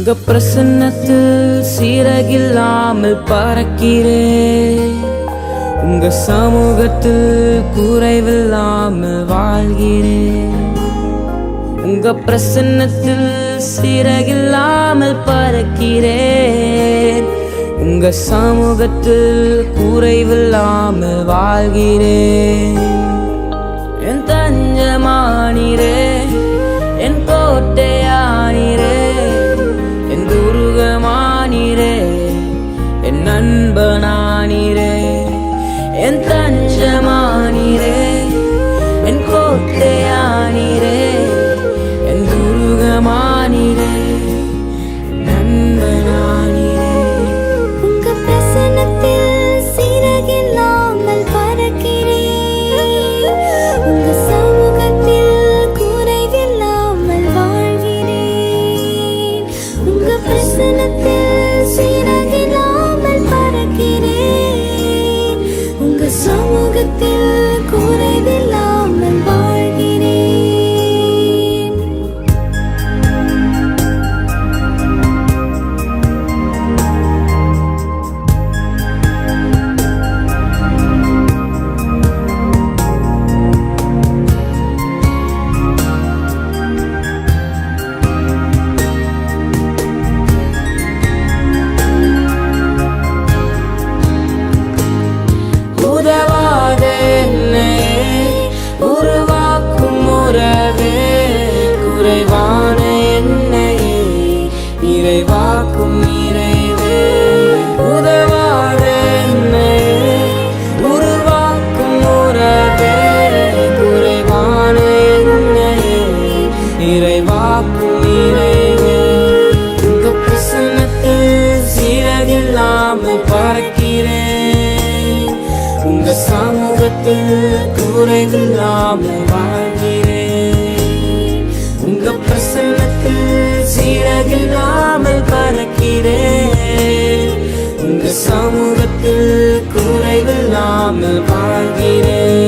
உங்க பிரசன்னத்தில் சீரகில்லாமல் பறக்கிறேன். உங்க சமூகத்தில் குறைவில்லாமல் வாழ்கிறேன். உங்க பிரசன்னத்தில் சீரகில்லாமல் பறக்கிறேன். உங்க சமூகத்தில் குறைவில்லாமல் வாழ்கிறேன். என் தஞ்சமானீரே, என் கோட்டையானீரே, என் துருகமானீரே, என் நண்பனானீரே. என் தஞ்சமானீரே, என் கோட்டையானீரே, என் துருகமானீரே, நண்பனானீரே. உங்க பிரசன்னத்தில் சீரகில்லாமல் பறக்கிறேன். உங்க சமூகத்தில் குறைவில்லாமல் வாழ்கிறேன். உங்க பிரசன்னத்தில் சீரகில்லாமல் பறக்கிறேன். உங்க சமூகத்தில் குறைவில்லாமல் வாழ்கிறேன். உதவாத என்னையே உருவாக்கும் உறவே, குறைவான என்னையே நிறைவாக்கும் நிறைவே. உதவாத என்னையே உருவாக்கும் உறவே, குறைவான என்னையே நிறைவாக்கும் நிறைவே. உங்க பிரசன்னத்தில் சீரகில்லாமல் பறக்கிறேன். உங்க சமூகத்தில் குறைவில்லாமல் வாழ்கிறேன். உங்க பிரசன்னத்தில் சீரகில்லாமல் பறக்கிறேன். உங்க சமூகத்தில் குறைவில்லாமல் வாழ்கிறேன்.